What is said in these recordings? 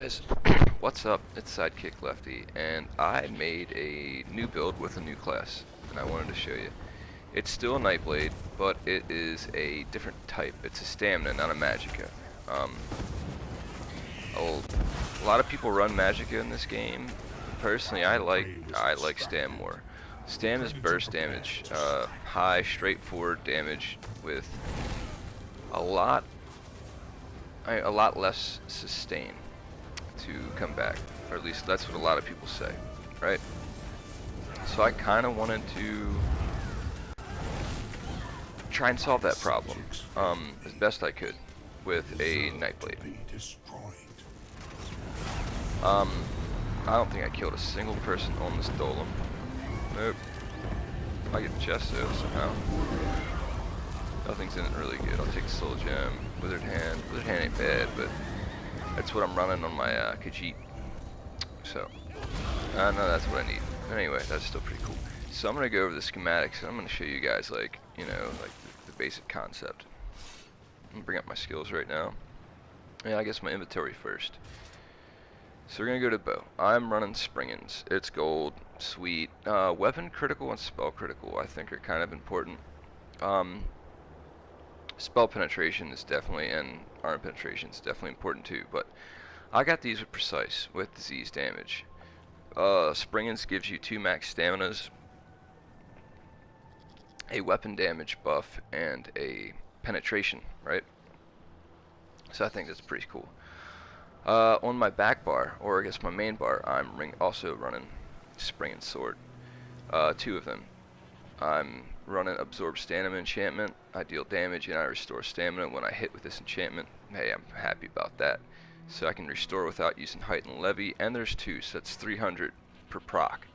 Guys, what's up? It's Sidekick Lefty, and I made a new build with a new class, and I wanted to show you. It's still a Nightblade, but it is a different type. It's a Stamina, not a Magicka. Um, a lot of people run Magicka in this game. Personally, I like Stam more. Stam is burst damage, high, straightforward damage with a lot, a lot less sustain to come back, or at least that's what a lot of people say, right? So I kind of wanted to try and solve that problem as best I could with a Nightblade. I don't think I killed a single person on this Dolem. Nope. I get the chest though somehow. Nothing's in it really good. I'll take the Soul Gem, Withered Hand. Withered Hand ain't bad, but that's what I'm running on my Khajiit. So, no, that's what I need. Anyway, that's still pretty cool. So I'm gonna go over the schematics, and I'm gonna show you guys, like, you know, like the basic concept. I'm gonna bring up my skills right now. Yeah, I guess my inventory first. So we're gonna go to bow. I'm running Springens. It's gold, sweet. Weapon critical and spell critical, I think, are kind of important. Spell penetration is definitely, and armor penetration is definitely important too, but I got these with precise, with disease damage. Springens gives you 2 max staminas, a weapon damage buff, and a penetration, right? So I think that's pretty cool. On my back bar, or I guess my main bar, I'm also running Springens Sword. 2 of them. I'm running Absorb Stamina enchantment. I deal damage and I restore stamina when I hit with this enchantment. Hey, I'm happy about that. So I can restore without using Heightened Levy, and there's 2, so that's 300 per proc.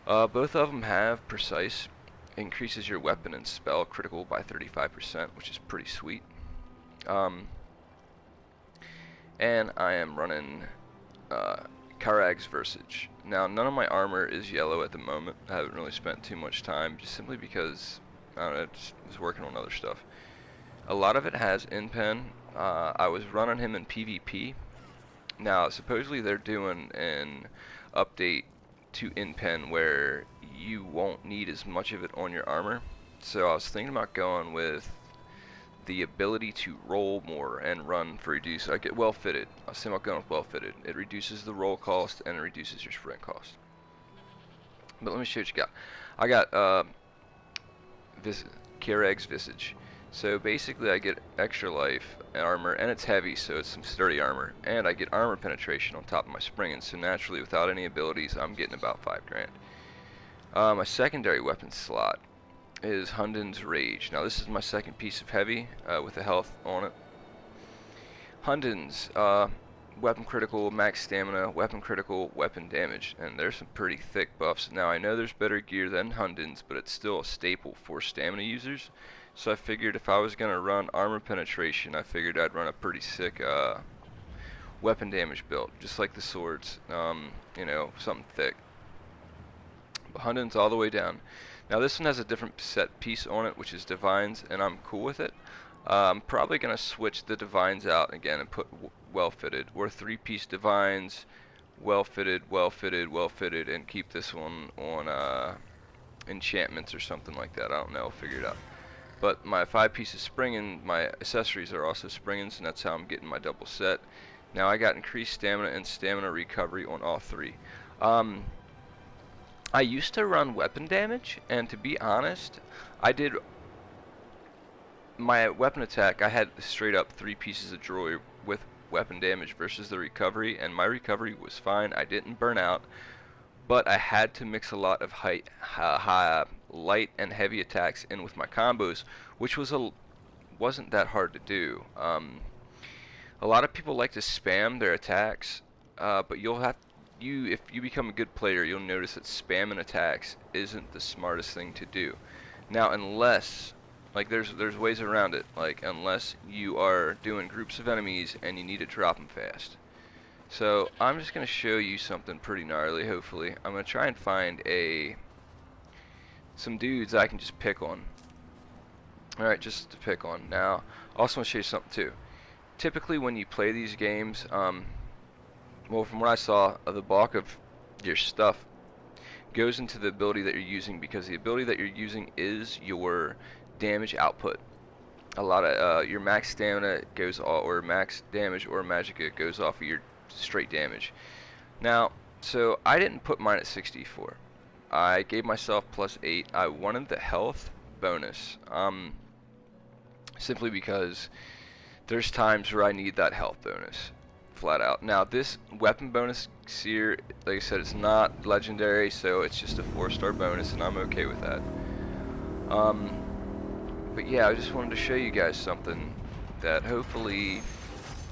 Both of them have precise. Increases your weapon and spell critical by 35%, which is pretty sweet. And I am running Karag's Versage. Now, none of my armor is yellow at the moment. I haven't really spent too much time, just simply because I don't know, I just was working on other stuff. A lot of it has in-pen. I was running him in PvP. Now, supposedly they're doing an update to in-pen where you won't need as much of it on your armor. So I was thinking about going with the ability to roll more and run for reduce. I get well fitted. I was thinking about going with well fitted. It reduces the roll cost and it reduces your sprint cost. But let me show you what you got. I got Karag's Visage. So basically I get extra life and armor, and it's heavy, so it's some sturdy armor, and I get armor penetration on top of my Springens, so naturally without any abilities I'm getting about 5 grand. My secondary weapon slot is Hundin's Rage. Now this is my second piece of heavy with the health on it. Hundin's weapon critical, max stamina, weapon critical, weapon damage, and there's some pretty thick buffs. Now I know there's better gear than Hundin's, but it's still a staple for stamina users. So I figured if I was gonna run armor penetration, I figured I'd run a pretty sick weapon damage build, just like the swords. You know, something thick. But Hundin's all the way down. Now this one has a different set piece on it, which is Divines, and I'm cool with it. I'm probably going to switch the Divines out again and put well fitted, or 3-piece Divines, well fitted, well fitted, well fitted, and keep this one on enchantments or something like that. I don't know, I'll figure it out. But my 5 pieces Springen, my accessories are also Springens, and that's how I'm getting my double set. Now I got increased stamina and stamina recovery on all 3. I used to run weapon damage, and to be honest, I did my weapon attack. I had straight up 3 pieces of jewelry with weapon damage versus the recovery, and my recovery was fine. I didn't burn out, but I had to mix a lot of high, light and heavy attacks in with my combos, which wasn't that hard to do. A lot of people like to spam their attacks, but if you become a good player, you'll notice that spamming attacks isn't the smartest thing to do. Now, unless, like, there's ways around it, like, unless you are doing groups of enemies and you need to drop them fast. So I'm just going to show you something pretty gnarly, hopefully. I'm going to try and find some dudes I can just pick on. Alright, just to pick on. Now, also want to show you something too. Typically when you play these games, well, from what I saw, the bulk of your stuff goes into the ability that you're using, because the ability that you're using is your damage output. A lot of your max stamina goes off, or max damage or magicka goes off of your straight damage. Now, so I didn't put mine at 64. I gave myself +8. I wanted the health bonus, simply because there's times where I need that health bonus, flat out. Now, this weapon bonus here, like I said, it's not legendary, so it's just a 4-star bonus, and I'm okay with that. But yeah, I just wanted to show you guys something that hopefully,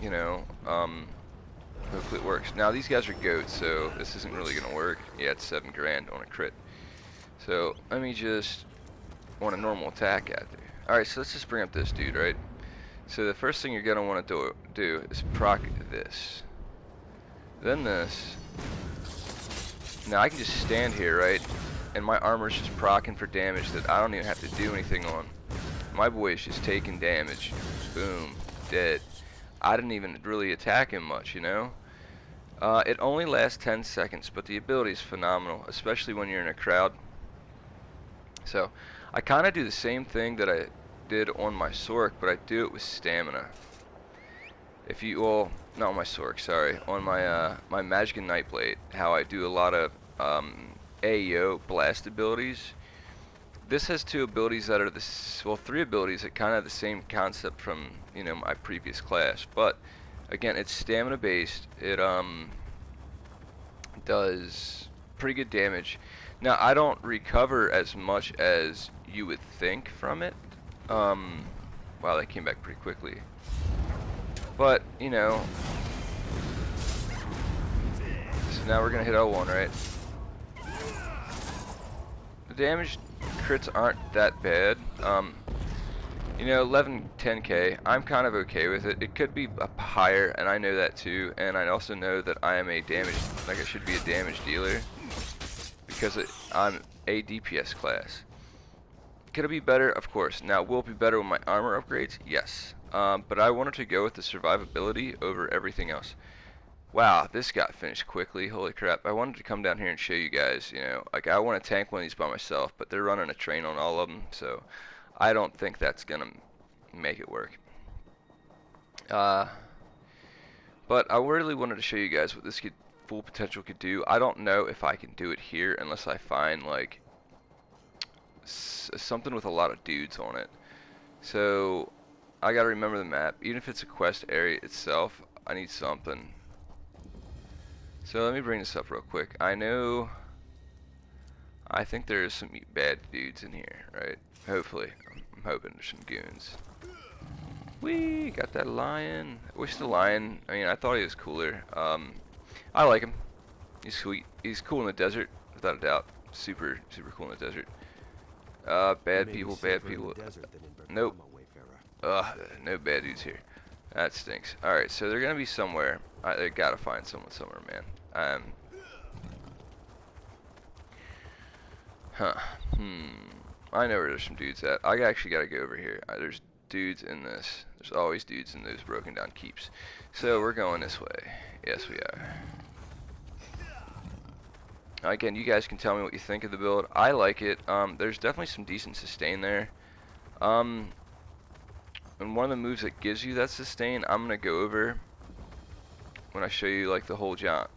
you know, hopefully it works. Now, these guys are goats, so this isn't really gonna work. Yeah, it's 7 grand on a crit. So let me just want a normal attack at there. All right, so let's just bring up this dude, right? So the first thing you're gonna want to do is proc this, then this. Now I can just stand here, right? And my armor's just proccing for damage that I don't even have to do anything on. My boy is just taking damage. Boom, dead. I didn't even really attack him much, you know? It only lasts 10 seconds, but the ability is phenomenal, especially when you're in a crowd. So I kind of do the same thing that I did on my Sork, but I do it with stamina. If you, well, not on my Sork, sorry, on my my Magicka Nightblade, how I do a lot of AEO blast abilities. This has 2 abilities that are well, 3 abilities that kind of have the same concept from, you know, my previous class, but again, it's stamina based. It does pretty good damage. Now, I don't recover as much as you would think from it. Wow, that came back pretty quickly. But, you know, so now we're gonna hit L1, right? The damage crits aren't that bad. You know, 11, 10k, I'm kind of okay with it. It could be up higher, and I know that too. And I also know that I am a damage, like I should be a damage dealer, because I'm a DPS class. Could it be better? Of course. Now, will it be better with my armor upgrades? Yes. But I wanted to go with the survivability over everything else. Wow, this got finished quickly. Holy crap. I wanted to come down here and show you guys, you know, like I want to tank one of these by myself, but they're running a train on all of them, so I don't think that's going to make it work. But I really wanted to show you guys what this full potential could do. I don't know if I can do it here unless I find, like, something with a lot of dudes on it. So I gotta remember the map. Even if it's a quest area itself, I need something. So let me bring this up real quick. I think there's some bad dudes in here, right? Hopefully. I'm hoping there's some goons. Whee! Got that lion. I wish the lion, I mean, I thought he was cooler. I like him. He's sweet. He's cool in the desert, without a doubt. Super, super cool in the desert. Bad people, bad people. Nope. No bad dudes here. That stinks. Alright, so they're gonna be somewhere. They gotta find someone somewhere, man. I know where there's some dudes at. I actually gotta go over here. There's dudes in this. There's always dudes in those broken down keeps. So we're going this way. Yes, we are. Again, you guys can tell me what you think of the build. I like it. There's definitely some decent sustain there. And one of the moves that gives you that sustain, I'm gonna go over when I show you like the whole jaunt.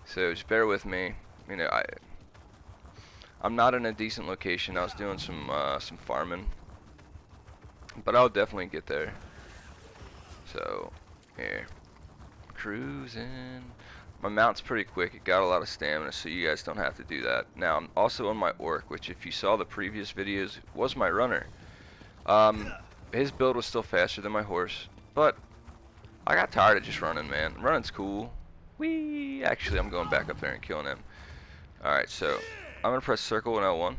So just bear with me. You know, I'm not in a decent location. I was doing some farming, but I'll definitely get there. So here, cruising. My mount's pretty quick. It got a lot of stamina, so you guys don't have to do that. Now I'm also on my orc, which if you saw the previous videos was my runner. His build was still faster than my horse, but I got tired of just running, man. Running's cool. Whee! Actually, I'm going back up there and killing him. Alright, so I'm gonna press circle and L1.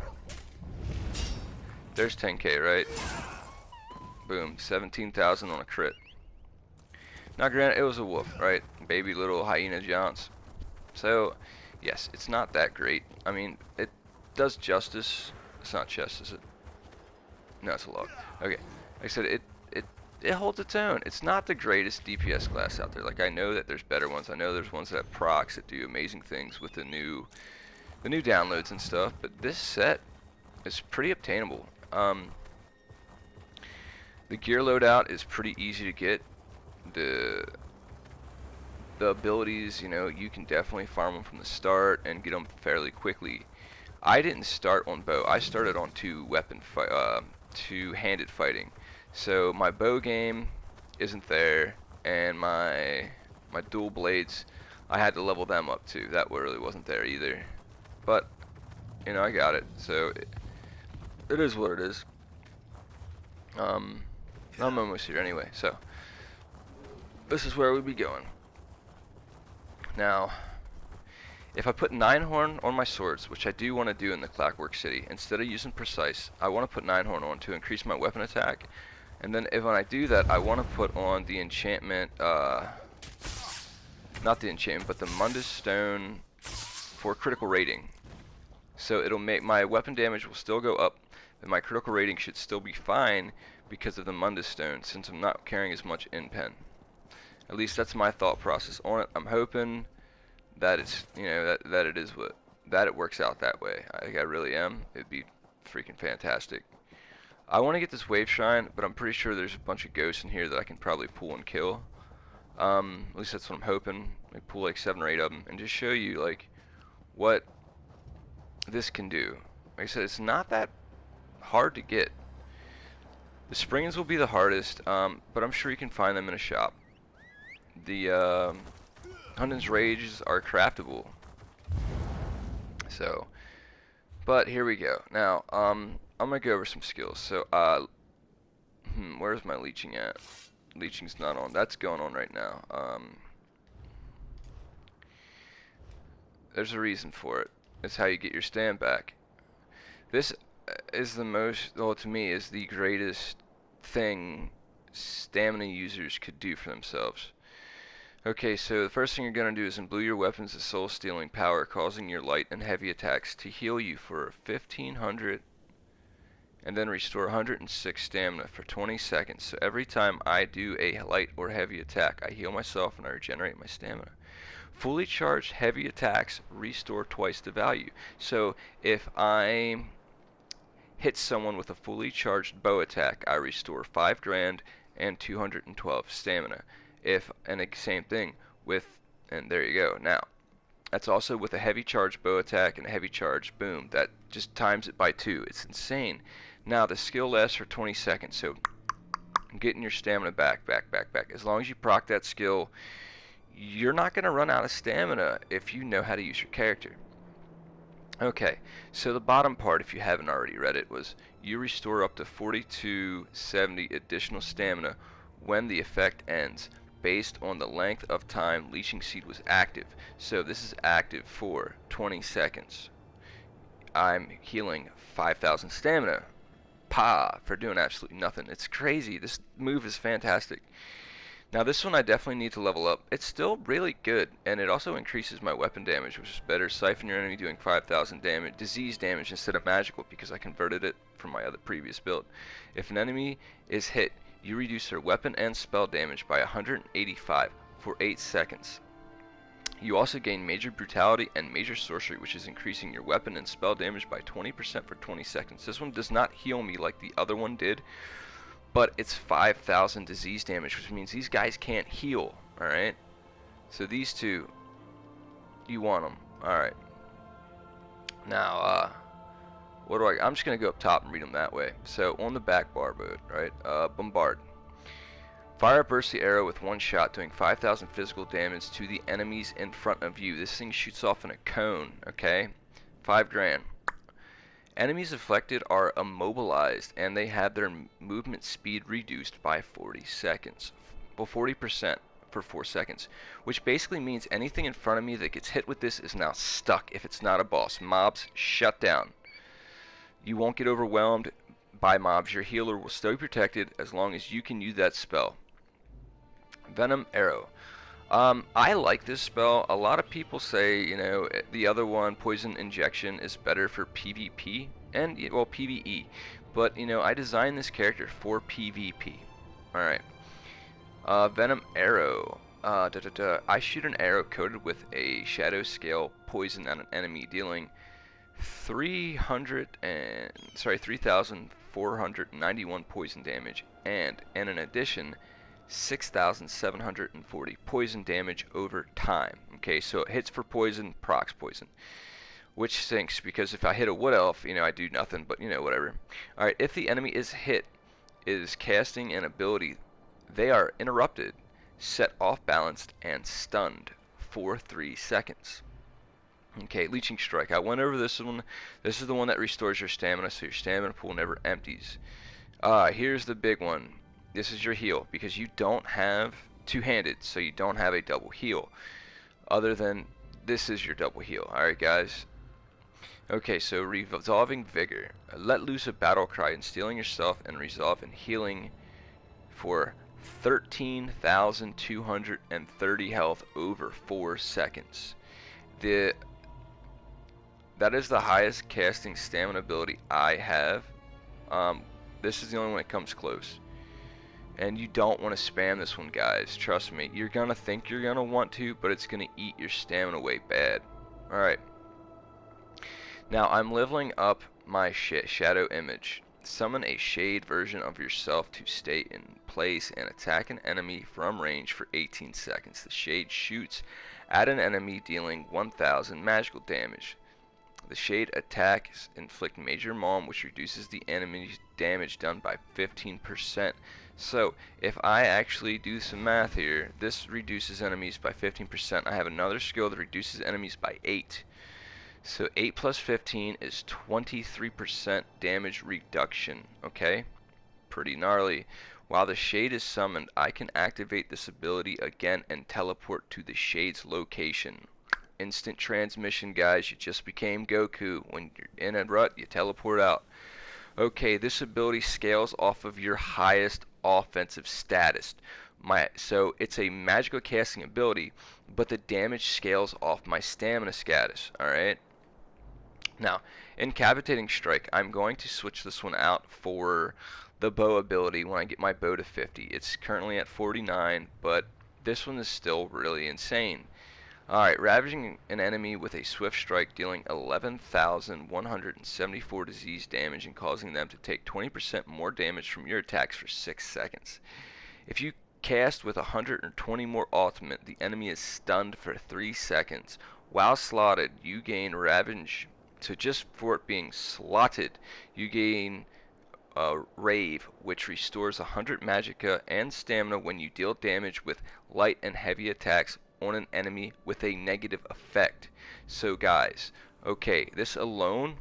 There's 10k, right? Boom, 17,000 on a crit. Now granted, it was a wolf, right? Baby little hyena jaunts. So, yes, it's not that great. I mean, it does justice. It's not chest, is it? No, it's a log. Okay. Like I said, it it holds its own. It's not the greatest DPS class out there. Like, I know that there's better ones. I know there's ones that have procs that do amazing things with the new downloads and stuff. But this set is pretty obtainable. The gear loadout is pretty easy to get. The abilities, you know, you can definitely farm them from the start and get them fairly quickly. I didn't start on bow. I started on two-handed fighting. So my bow game isn't there, and my dual blades, I had to level them up too. That really wasn't there either. But you know, I got it. So it is what it is. I'm almost here anyway. So this is where we'd be going. Now, if I put 9-horn on my swords, which I do want to do in the Clockwork City, instead of using precise, I want to put 9-horn on to increase my weapon attack. And then when I do that, I want to put on the enchantment, not the enchantment, but the Mundus Stone for critical rating. So it'll make my weapon damage will still go up, and my critical rating should still be fine because of the Mundus Stone, since I'm not carrying as much in pen. At least that's my thought process on it. I'm hoping that it's, you know, that it is that it works out that way. I really am. It'd be freaking fantastic. I want to get this wave shrine, but I'm pretty sure there's a bunch of ghosts in here that I can probably pull and kill. At least that's what I'm hoping. I pull like 7 or 8 of them and just show you like what this can do. Like I said, it's not that hard to get. The springs will be the hardest, but I'm sure you can find them in a shop. The Hunden's Rages are craftable. So, but here we go. Now, I'm gonna go over some skills. So, where's my leeching at? Leeching's not on. That's going on right now. There's a reason for it. It's how you get your stand back. This is the most, well, to me, is the greatest thing stamina users could do for themselves. Okay, so the first thing you're going to do is imbue your weapons with soul-stealing power, causing your light and heavy attacks to heal you for 1500, and then restore 106 stamina for 20 seconds. So every time I do a light or heavy attack, I heal myself and I regenerate my stamina. Fully charged heavy attacks restore twice the value. So if I hit someone with a fully charged bow attack, I restore 5 grand and 212 stamina. And the same thing with, and there you go. Now, that's also with a heavy charge bow attack and a heavy charge boom. That just times it by 2. It's insane. Now, the skill lasts for 20 seconds, so getting your stamina back. As long as you proc that skill, you're not going to run out of stamina if you know how to use your character. Okay, so the bottom part, if you haven't already read it, was you restore up to 4270 additional stamina when the effect ends, based on the length of time Leeching Seed was active. So this is active for 20 seconds. I'm healing 5,000 stamina for doing absolutely nothing. It's crazy. This move is fantastic. Now this one I definitely need to level up. It's still really good, and it also increases my weapon damage, which is better. Siphon your enemy, doing 5,000 damage, disease damage instead of magical, because I converted it from my other previous build. If an enemy is hit, you reduce their weapon and spell damage by 185 for 8 seconds. You also gain major brutality and major sorcery, which is increasing your weapon and spell damage by 20% for 20 seconds. This one does not heal me like the other one did, but it's 5,000 disease damage, which means these guys can't heal. Alright, so these two, you want them. Alright, now what do I'm just going to go up top and read them that way. So on the back bar mode, right, bombard. Fire a bursty arrow with 1 shot, doing 5,000 physical damage to the enemies in front of you. This thing shoots off in a cone, okay? 5 grand. Enemies affected are immobilized, and they have their movement speed reduced by 40 seconds. Well, 40% for 4 seconds. Which basically means anything in front of me that gets hit with this is now stuck if it's not a boss. Mobs shut down. You won't get overwhelmed by mobs. Your healer will still be protected as long as you can use that spell. Venom Arrow. I like this spell. A lot of people say, you know, the other one, Poison Injection, is better for PvP and, well, PvE. But, you know, I designed this character for PvP. Alright. Venom Arrow. I shoot an arrow coated with a shadow scale poison at an enemy, dealing 3,491 poison damage, and in addition, 6,740 poison damage over time. Okay, so it hits for poison, procs poison, which stinks because if I hit a wood elf, you know, I do nothing, but you know, whatever. Alright, if the enemy is casting an ability, they are interrupted, set off balanced, and stunned for 3 seconds. Okay, Leeching Strike. I went over this one. This is the one that restores your stamina, so your stamina pool never empties. Here's the big one. This is your heal, because you don't have two-handed, so you don't have a double heal. Other than this is your double heal. Alright, guys. Okay, so Resolving Vigor. Let loose a battle cry, instilling yourself and resolve in healing for 13,230 health over 4 seconds. That is the highest casting stamina ability I have. This is the only one that comes close. And you don't want to spam this one, guys. Trust me. You're going to think you're going to want to, but it's going to eat your stamina away bad. Alright. Now, I'm leveling up my Shadow Image. Summon a shade version of yourself to stay in place and attack an enemy from range for 18 seconds. The shade shoots at an enemy, dealing 1,000 magical damage. The shade attacks inflict major maim, which reduces the enemy's damage done by 15%. So, if I actually do some math here, this reduces enemies by 15%. I have another skill that reduces enemies by 8. So 8 plus 15 is 23% damage reduction, okay? Pretty gnarly. While the shade is summoned, I can activate this ability again and teleport to the shade's location. Instant transmission, guys. You just became Goku. When you're in a rut, you teleport out. Okay, this ability scales off of your highest offensive status. So it's a magical casting ability, but the damage scales off my stamina status, alright? Now, Incapacitating Strike, I'm going to switch this one out for the bow ability when I get my bow to 50. It's currently at 49, but this one is still really insane. Alright, ravaging an enemy with a swift strike, dealing 11,174 disease damage and causing them to take 20% more damage from your attacks for 6 seconds. If you cast with 120 more ultimate, the enemy is stunned for 3 seconds. While slotted, you gain ravage. So just for it being slotted, you gain Rave, which restores 100 magicka and stamina when you deal damage with light and heavy attacks on an enemy with a negative effect. So guys, okay, this alone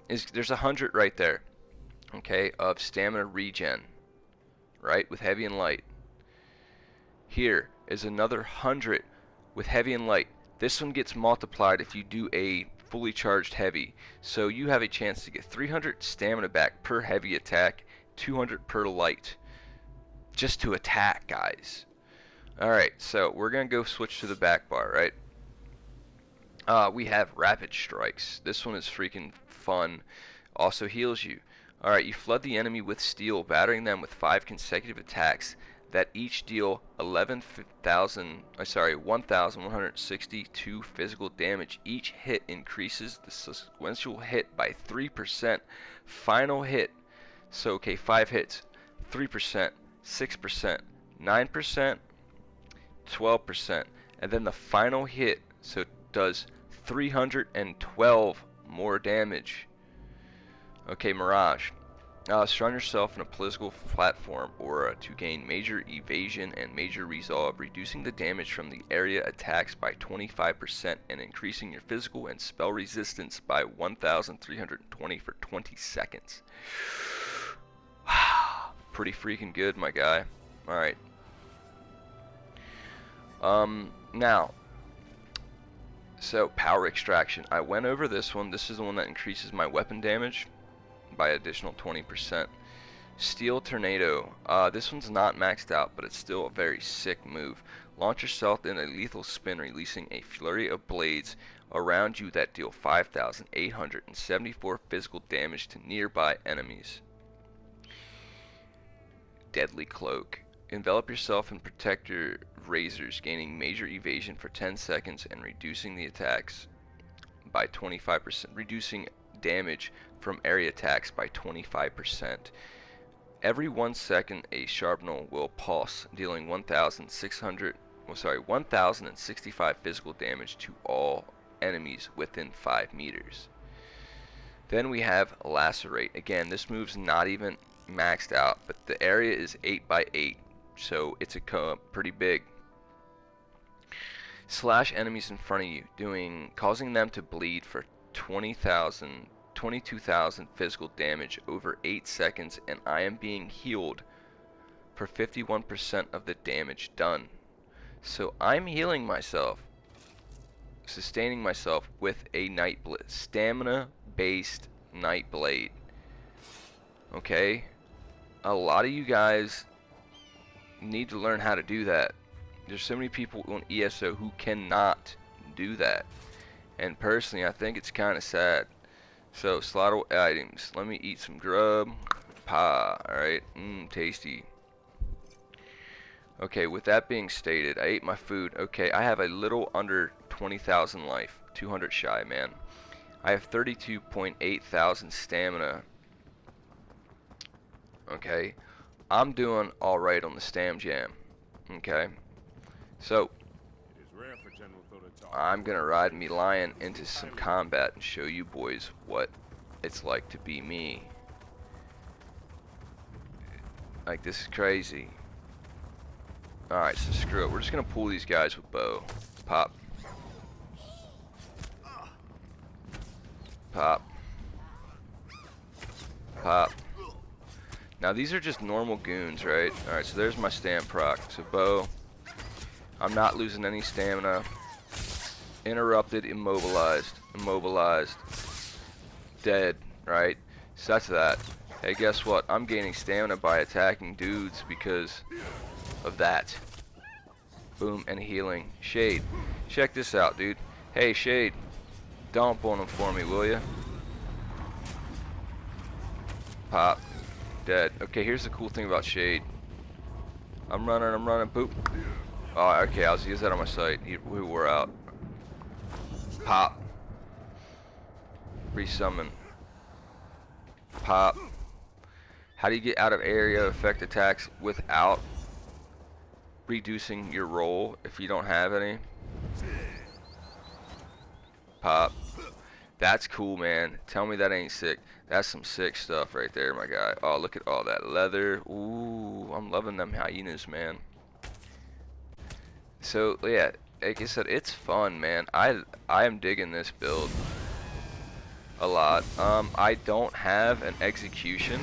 is, there's 100 right there, okay, of stamina regen, right, with heavy and light. Here is another 100 with heavy and light. This one gets multiplied if you do a fully charged heavy, so you have a chance to get 300 stamina back per heavy attack, 200 per light, just to attack, guys. Alright, so we're gonna go switch to the back bar, right? We have Rapid Strikes. This one is freaking fun. Also heals you. Alright, you flood the enemy with steel, battering them with 5 consecutive attacks that each deal 1,162 physical damage. Each hit increases the sequential hit by 3%. Final hit, so okay, 5 hits, 3%, 6%, 9%, 12%, and then the final hit, so it does 312 more damage. Okay, Mirage. Surround yourself in a political platform aura to gain major evasion and major resolve, reducing the damage from the area attacks by 25% and increasing your physical and spell resistance by 1,320 for 20 seconds. Pretty freaking good, my guy. Alright. Now, so Power Extraction. I went over this one. This is the one that increases my weapon damage by additional 20%. Steel Tornado. This one's not maxed out, but it's still a very sick move. Launch yourself in a lethal spin, releasing a flurry of blades around you that deal 5,874 physical damage to nearby enemies. deadly cloak. Envelop yourself in protector razors, gaining major evasion for 10 seconds and reducing the attacks by 25%, reducing damage from area attacks by 25%. Every 1 second, a shrapnel will pulse, dealing 1,065 physical damage to all enemies within 5 meters. Then we have Lacerate. Again, this move's not even maxed out, but the area is 8 by 8, so it's pretty big. Slash enemies in front of you, causing them to bleed for 22,000 physical damage over 8 seconds, and I am being healed for 51% of the damage done. So I'm healing myself, sustaining myself with a Nightblade, stamina-based Nightblade. Okay? A lot of you guys need to learn how to do that. There's so many people on ESO who cannot do that. And personally, I think it's kind of sad. So, slot items. Let me eat some grub. Alright. Tasty. Okay, with that being stated, I ate my food. Okay, I have a little under 20,000 life. 200 shy, man. I have 32.8 thousand stamina. Okay. I'm doing alright on the Stam Jam. Okay. So, I'm gonna ride me lion into some combat and show you boys what it's like to be me. Like, this is crazy. Alright, so screw it. We're just gonna pull these guys with bow. Pop. Pop. Pop. Now these are just normal goons, right? Alright, so there's my stam proc. So bow. I'm not losing any stamina. Interrupted, immobilized. Immobilized. Dead, right? So that's that. Hey, guess what? I'm gaining stamina by attacking dudes because of that. Boom, and healing. Shade. Check this out, dude. Hey, Shade. Dump on him for me, will ya? Pop. Dead. Okay, here's the cool thing about Shade. I'm running, boop. Oh, okay, I was using that on my site. We were out. Pop. Resummon. Pop. How do you get out of area effect attacks without reducing your roll if you don't have any? Pop. That's cool, man. Tell me that ain't sick. That's some sick stuff right there, my guy. Oh, look at all that leather. Ooh, I'm loving them hyenas, man. So, yeah, like I said, it's fun, man. I am digging this build a lot. I don't have an execution,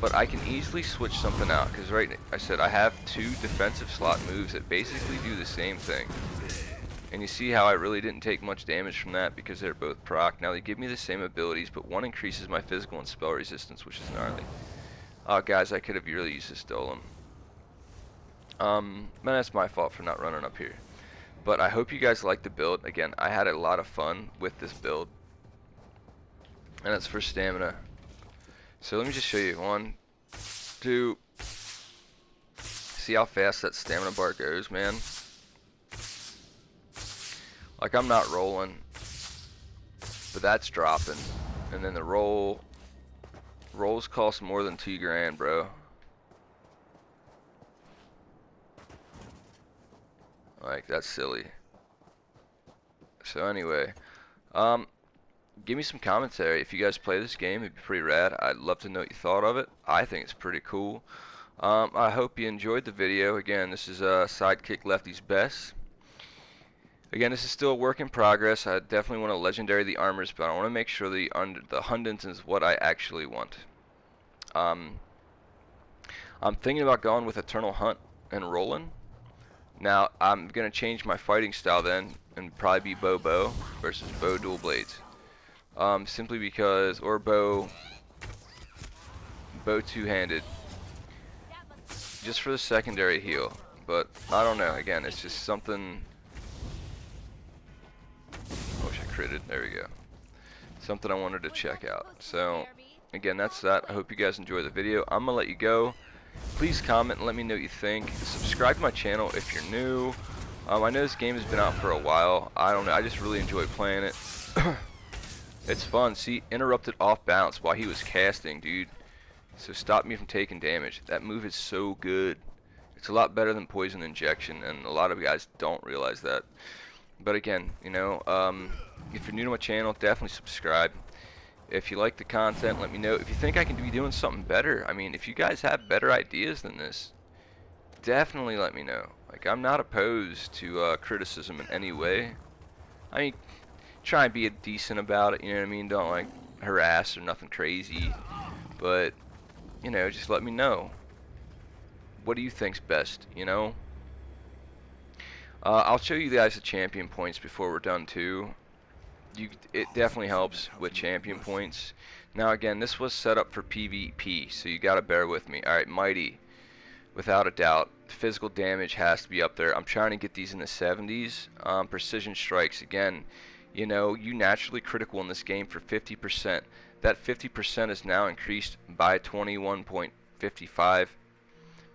but I can easily switch something out, because I said I have 2 defensive slot moves that basically do the same thing. And you see how I really didn't take much damage from that because they're both proc. Now they give me the same abilities, but one increases my physical and spell resistance, which is gnarly. Oh, guys, I could have really used this Dolem. Man, that's my fault for not running up here. But I hope you guys like the build. Again, I had a lot of fun with this build. And it's for stamina. So let me just show you. 1, 2. See how fast that stamina bar goes, man? Like, I'm not rolling, but that's dropping. And then the rolls cost more than 2 grand, bro. Like, that's silly. So anyway, give me some commentary. If you guys play this game, it'd be pretty rad. I'd love to know what you thought of it. I think it's pretty cool. I hope you enjoyed the video. Again, this is Sidekick Lefty's Best. Again, this is still a work in progress. I definitely want to legendary the armors, but I want to make sure the Hundens is what I actually want. I'm thinking about going with Eternal Hunt and Roland. Now, I'm going to change my fighting style then, and probably be bow versus bow dual blades. Simply because, or bow two-handed. Just for the secondary heal. But, I don't know, again, it's just something... There we go. Something I wanted to check out. So again, that's that. I hope you guys enjoy the video. I'm gonna let you go. Please comment and let me know what you think. Subscribe to my channel if you're new. I know this game has been out for a while. I don't know, I just really enjoy playing it. It's fun. See, interrupted off balance while he was casting, dude. So stop me from taking damage. That move is so good. It's a lot better than poison injection, and a lot of guys don't realize that. But again, you know, if you're new to my channel, definitely subscribe. If you like the content, let me know. If you think I can be doing something better, I mean, if you guys have better ideas than this, definitely let me know. Like, I'm not opposed to criticism in any way. I mean, try and be decent about it, you know what I mean? Don't, like, harass or nothing crazy. But, you know, just let me know. What do you think's best, you know? I'll show you guys the champion points before we're done, too. It definitely helps with champion points. Now again, this was set up for PvP, so you gotta bear with me. Alright, mighty, without a doubt. Physical damage has to be up there. I'm trying to get these in the 70s. Precision strikes, again, you know, you naturally critical in this game for 50%. That 50% is now increased by 21.55.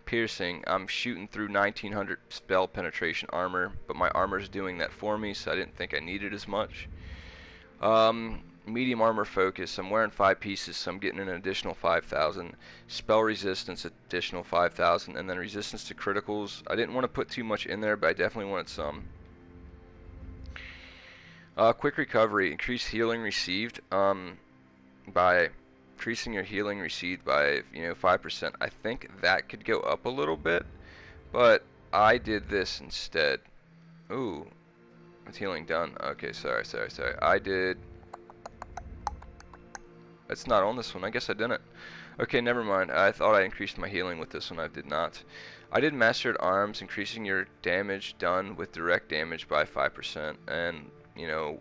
Piercing, I'm shooting through 1900 spell penetration armor, but my armor is doing that for me, so I didn't think I needed as much. Medium armor focus, I'm wearing 5 pieces, so I'm getting an additional 5,000. Spell resistance, additional 5,000, and then resistance to criticals. I didn't want to put too much in there, but I definitely wanted some. Quick recovery, increased healing received by increasing your healing received by 5%. I think that could go up a little bit, but I did this instead. Ooh. It's healing done. Okay, sorry. I did... It's not on this one. I guess I didn't. Okay, never mind. I thought I increased my healing with this one. I did not. I did Mastered Arms, increasing your damage done with direct damage by 5%. And, you know,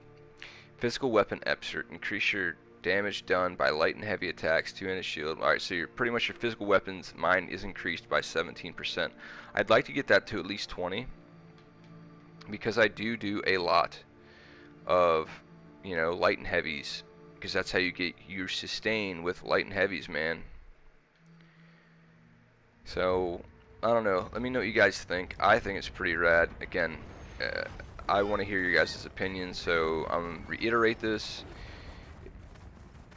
Physical Weapon Epsert, increase your damage done by light and heavy attacks, 2-handed shield. Alright, so pretty much your physical weapons, mine is increased by 17%. I'd like to get that to at least 20. Because I do a lot of, you know, light and heavies, because that's how you get your sustain with light and heavies, man. So I don't know, let me know what you guys think. I think it's pretty rad. Again, I want to hear your guys' opinions, so I'm gonna reiterate this.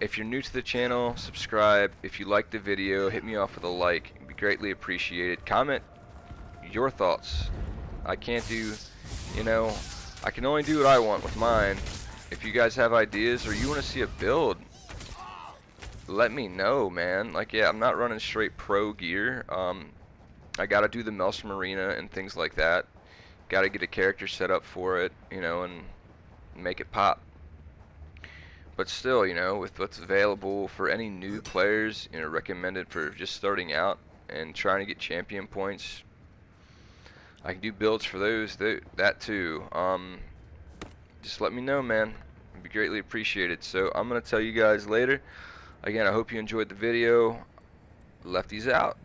If you're new to the channel, subscribe. If you like the video, hit me off with a like. It'd be greatly appreciated. Comment your thoughts. I can't do, you know, I can only do what I want with mine. If you guys have ideas or you want to see a build, let me know, man. Like, yeah, I'm not running straight pro gear. I gotta do the Maelstrom Arena and things like that. Gotta get a character set up for it, you know, and make it pop. But still, you know, with what's available for any new players, you know, recommended for just starting out and trying to get champion points, I can do builds for those, that too. Just let me know, man. It'd be greatly appreciated. So I'm going to tell you guys later. Again, I hope you enjoyed the video. Lefty's out.